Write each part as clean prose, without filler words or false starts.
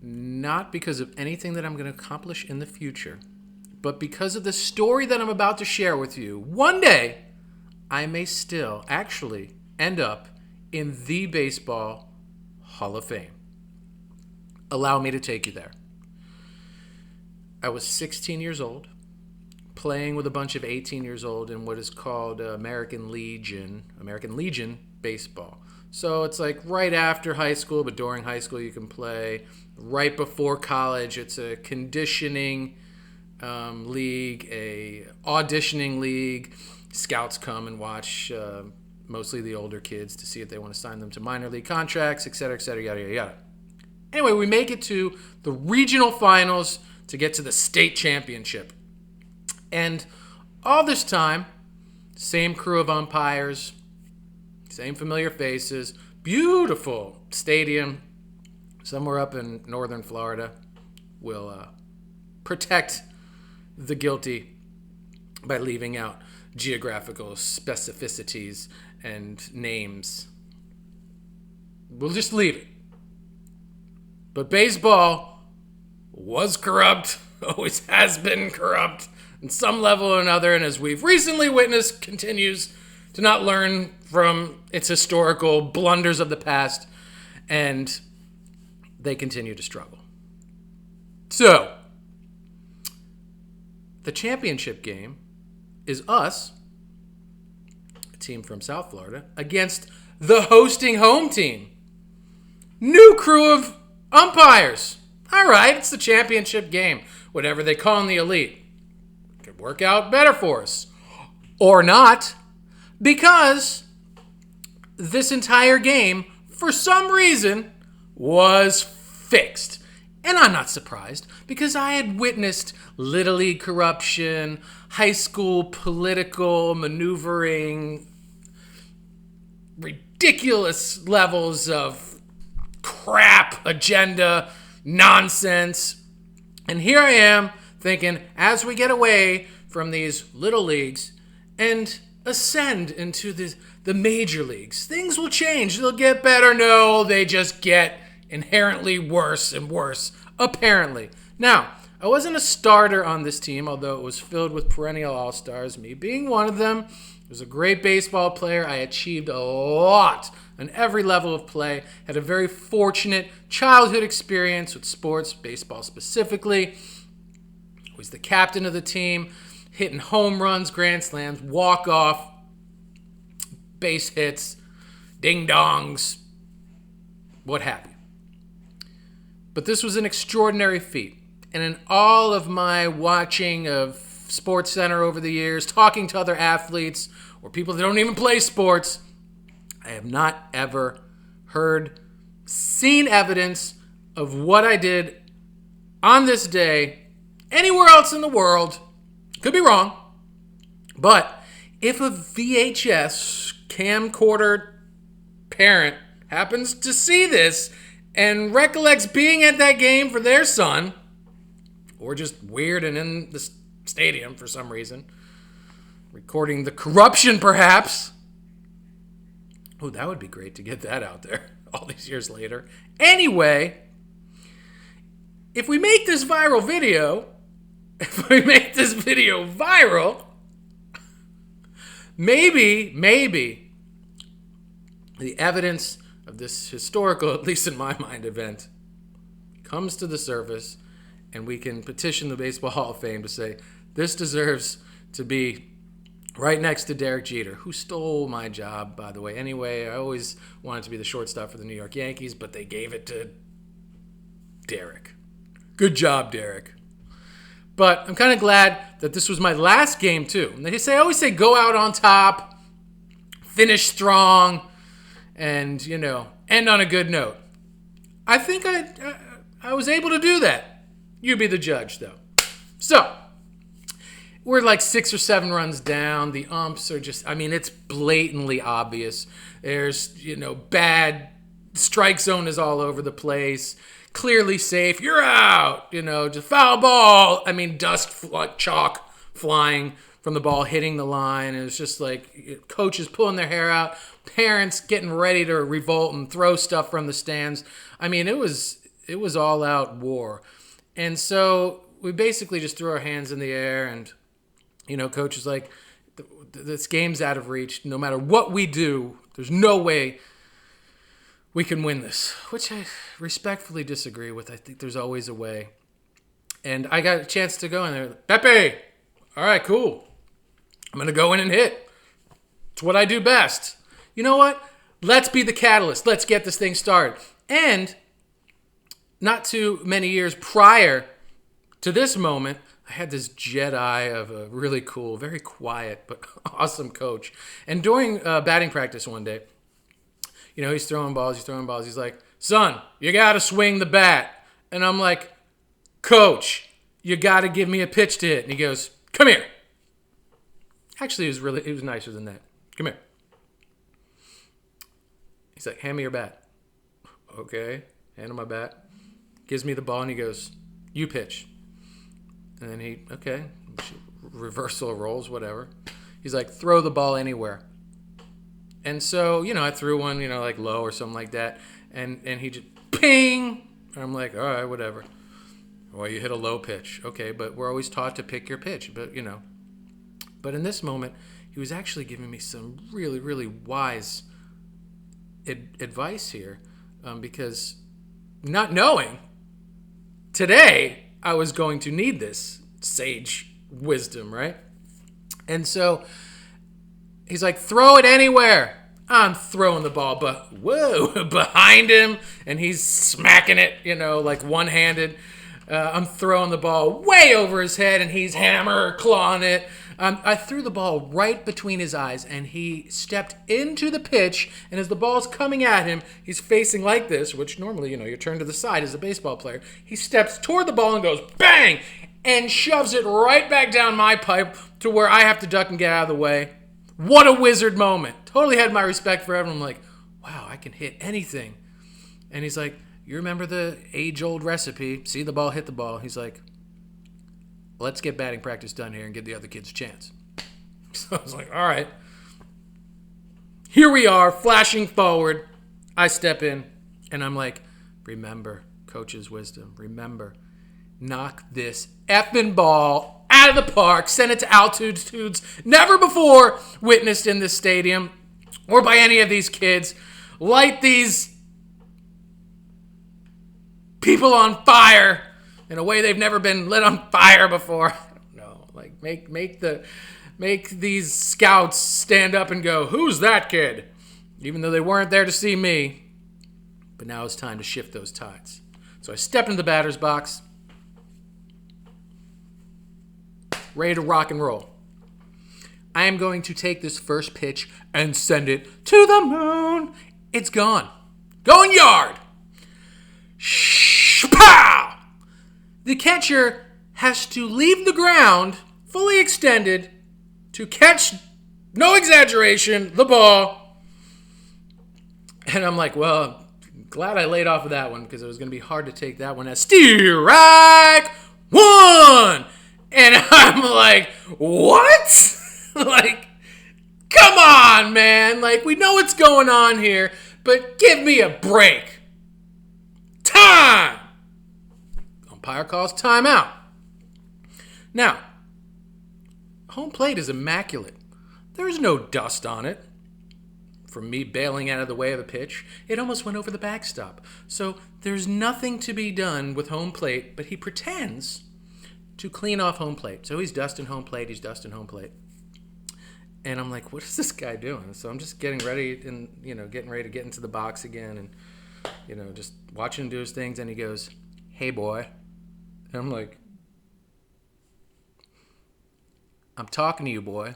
not because of anything that I'm going to accomplish in the future, but because of the story that I'm about to share with you. One day, I may still actually end up in the Baseball Hall of Fame. Allow me to take you there. I was 16 years old, playing with a bunch of 18 years old in what is called American Legion baseball. So it's like right after high school, but during high school you can play. Right before college, it's a conditioning league, a auditioning league. Scouts come and watch mostly the older kids to see if they want to sign them to minor league contracts, et cetera, yada, yada, yada. Anyway, we make it to the regional finals to get to the state championship. And all this time, same crew of umpires, same familiar faces, beautiful stadium somewhere up in northern Florida. Will protect the guilty by leaving out geographical specificities and names. We'll just leave it. But baseball was corrupt, always has been corrupt in some level or another, and as we've recently witnessed, continues to not learn from its historical blunders of the past, and they continue to struggle. So, the championship game is us, a team from South Florida, against the hosting home team. New crew of umpires. All right, it's the championship game. Whatever they call in the elite. Could work out better for us. Or not. Because this entire game, for some reason, was fixed. And I'm not surprised, because I had witnessed Little League corruption, high school political maneuvering, ridiculous levels of crap, agenda, nonsense. And here I am thinking, as we get away from these little leagues and ascend into the major leagues, things will change. They'll get better. No, they just get inherently worse and worse, apparently. Now, I wasn't a starter on this team, although it was filled with perennial all-stars, me being one of them. I was a great baseball player. I achieved a lot on every level of play. Had a very fortunate childhood experience with sports, baseball specifically. I was the captain of the team, hitting home runs, grand slams, walk-off, base hits, ding-dongs, what have you. But this was an extraordinary feat. And in all of my watching of SportsCenter over the years, talking to other athletes or people that don't even play sports, I have not ever heard, seen evidence of what I did on this day anywhere else in the world. Could be wrong. But if a VHS camcorder parent happens to see this and recollects being at that game for their son, or just weird and in the stadium for some reason, recording the corruption perhaps. Oh, that would be great to get that out there all these years later. Anyway, if we make this viral video, maybe the evidence of this historical, at least in my mind, event comes to the surface, and we can petition the Baseball Hall of Fame to say, this deserves to be right next to Derek Jeter, who stole my job, by the way. Anyway, I always wanted to be the shortstop for the New York Yankees, but they gave it to Derek. Good job, Derek. But I'm kind of glad that this was my last game, too. And I always say go out on top, finish strong, and, end on a good note. I think I was able to do that. You be the judge, though. So, we're like 6 or 7 runs down. The umps are just, it's blatantly obvious. There's, bad strike zone is all over the place. Clearly safe. You're out. Just foul ball. Dust, chalk flying from the ball hitting the line. And it's just like coaches pulling their hair out. Parents getting ready to revolt and throw stuff from the stands. It was it was all out war. And so we basically just threw our hands in the air, and, coach is like, this game's out of reach. No matter what we do, there's no way we can win this, which I respectfully disagree with. I think there's always a way. And I got a chance to go in there. Pepe, all right, cool. I'm going to go in and hit. It's what I do best. You know what? Let's be the catalyst. Let's get this thing started. And not too many years prior to this moment, I had this Jedi of a really cool, very quiet, but awesome coach. And during batting practice one day, he's throwing balls. He's like, son, you got to swing the bat. And I'm like, coach, you got to give me a pitch to hit. And he goes, come here. Actually, it was nicer than that. Come here. He's like, hand me your bat. Okay. Hand him my bat. Gives me the ball, and he goes, you pitch. And then okay, reversal rolls, whatever. He's like, throw the ball anywhere. And so, I threw one, like low or something like that. And he just, ping! And I'm like, all right, whatever. Well, you hit a low pitch. Okay, but we're always taught to pick your pitch. But, But in this moment, he was actually giving me some really, really wise advice here. Because not knowing, today I was going to need this sage wisdom, right? And so he's like, throw it anywhere. I'm throwing the ball, but whoa, behind him, and he's smacking it, like one-handed. I'm throwing the ball way over his head, and he's hammer clawing it. I threw the ball right between his eyes, and he stepped into the pitch, and as the ball's coming at him, he's facing like this, which normally, you turn to the side as a baseball player. He steps toward the ball and goes, bang, and shoves it right back down my pipe to where I have to duck and get out of the way. What a wizard moment. Totally had my respect for everyone. I'm like, wow, I can hit anything. And he's like, you remember the age-old recipe, see the ball, hit the ball. He's like, let's get batting practice done here and give the other kids a chance. So I was like, all right. Here we are, flashing forward. I step in, and I'm like, remember, coach's wisdom. Remember, knock this effing ball out of the park. Send it to altitudes never before witnessed in this stadium or by any of these kids. Light these people on fire in a way they've never been lit on fire before. I don't know. Like, make these scouts stand up and go, who's that kid? Even though they weren't there to see me. But now it's time to shift those tides. So I step into the batter's box, ready to rock and roll. I am going to take this first pitch and send it to the moon. It's gone. Going yard. Pow! The catcher has to leave the ground fully extended to catch, no exaggeration, the ball. And I'm like, well, glad I laid off of that one because it was going to be hard to take that one as strike one. And I'm like, what? Like, come on, man. Like, we know what's going on here, but give me a break. Time! Umpire calls timeout. Now, home plate is immaculate. There's no dust on it. From me bailing out of the way of a pitch, it almost went over the backstop. So there's nothing to be done with home plate, but he pretends to clean off home plate. So he's dusting home plate, And I'm like, what is this guy doing? So I'm just getting ready to get into the box again and, just watching him do his things. And he goes, hey, boy. And I'm like, I'm talking to you, boy.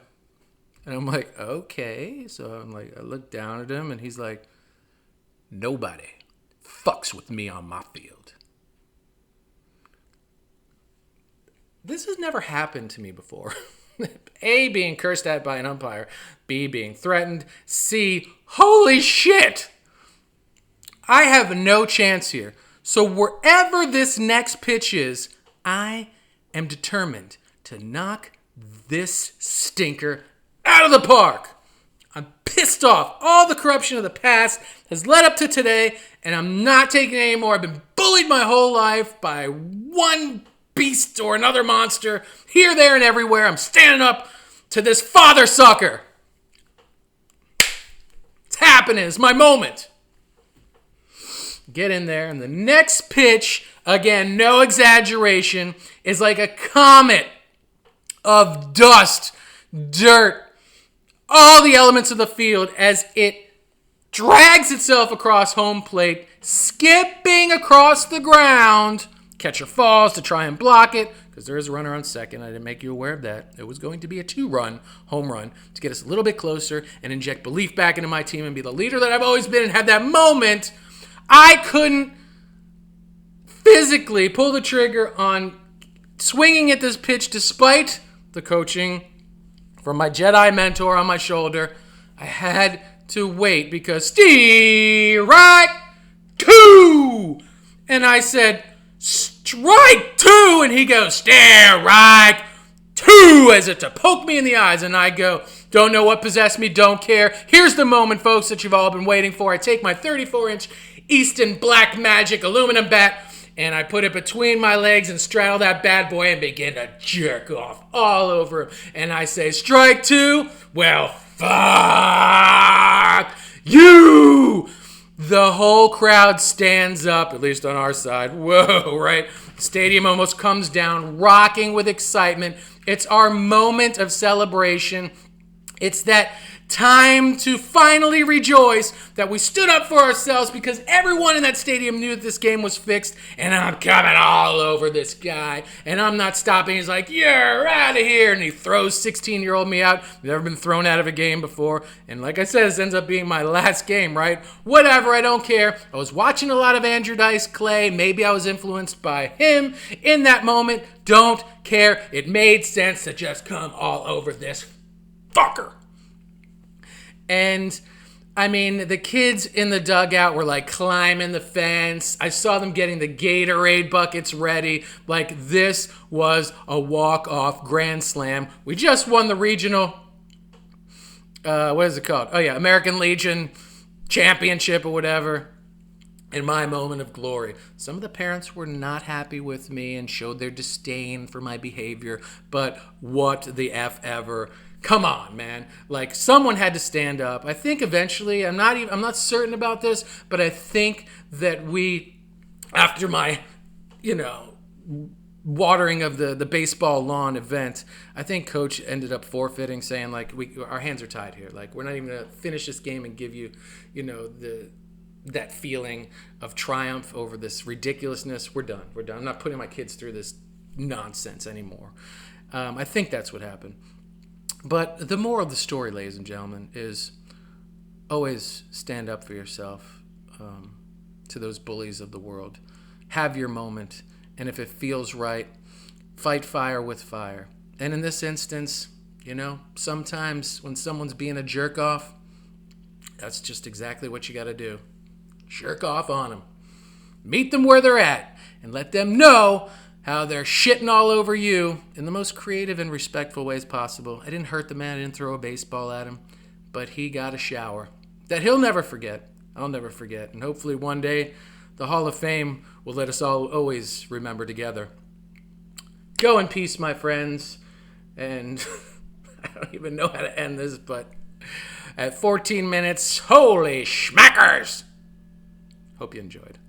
And I'm like, okay. So I'm like, I look down at him and he's like, nobody fucks with me on my field. This has never happened to me before. A, being cursed at by an umpire. B, being threatened. C, holy shit! I have no chance here. So wherever this next pitch is, I am determined to knock this stinker out of the park. I'm pissed off. All the corruption of the past has led up to today, and I'm not taking it anymore. I've been bullied my whole life by one beast or another monster, here, there, and everywhere. I'm standing up to this father sucker. It's happening. It's my moment. Get in there, and the next pitch, again, no exaggeration, is like a comet of dust, dirt, all the elements of the field as it drags itself across home plate, skipping across the ground. Catcher falls to try and block it because there is a runner on second. I didn't make you aware of that. It was going to be a 2-run home run to get us a little bit closer and inject belief back into my team and be the leader that I've always been and have that moment. I couldn't physically pull the trigger on swinging at this pitch despite the coaching from my Jedi mentor on my shoulder. I had to wait because strike 2. And I said, strike 2. And he goes, strike 2, as if to poke me in the eyes. And I go, don't know what possessed me, don't care. Here's the moment, folks, that you've all been waiting for. I take my 34-inch Easton Black Magic aluminum bat, and I put it between my legs and straddle that bad boy and begin to jerk off all over him. And I say, strike 2? Well, fuck you! The whole crowd stands up, at least on our side. Whoa, right? The stadium almost comes down, rocking with excitement. It's our moment of celebration. It's that time to finally rejoice that we stood up for ourselves because everyone in that stadium knew that this game was fixed, and I'm coming all over this guy, and I'm not stopping. He's like, you're out of here, and he throws 16-year-old me out. Never been thrown out of a game before, and like I said, this ends up being my last game, right? Whatever, I don't care. I was watching a lot of Andrew Dice Clay. Maybe I was influenced by him in that moment. Don't care. It made sense to just come all over this fucker. And, I mean, the kids in the dugout were, like, climbing the fence. I saw them getting the Gatorade buckets ready. Like, this was a walk-off grand slam. We just won the regional, what is it called? Oh, yeah, American Legion Championship or whatever. In my moment of glory. Some of the parents were not happy with me and showed their disdain for my behavior. But what the F ever. Come on, man. Like, someone had to stand up. I think eventually, I'm not certain about this, but I think that we, after my, watering of the baseball lawn event, I think Coach ended up forfeiting, saying, like, our hands are tied here. Like, we're not even going to finish this game and give you, that feeling of triumph over this ridiculousness. We're done. I'm not putting my kids through this nonsense anymore. I think that's what happened. But the moral of the story, ladies and gentlemen, is always stand up for yourself to those bullies of the world. Have your moment, and if it feels right, fight fire with fire. And in this instance, sometimes when someone's being a jerk off, that's just exactly what you got to do. Jerk off on them. Meet them where they're at, and let them know how they're shitting all over you in the most creative and respectful ways possible. I didn't hurt the man. I didn't throw a baseball at him. But he got a shower that he'll never forget. I'll never forget. And hopefully one day the Hall of Fame will let us all always remember together. Go in peace, my friends. And I don't even know how to end this, but at 14 minutes, holy schmackers! Hope you enjoyed.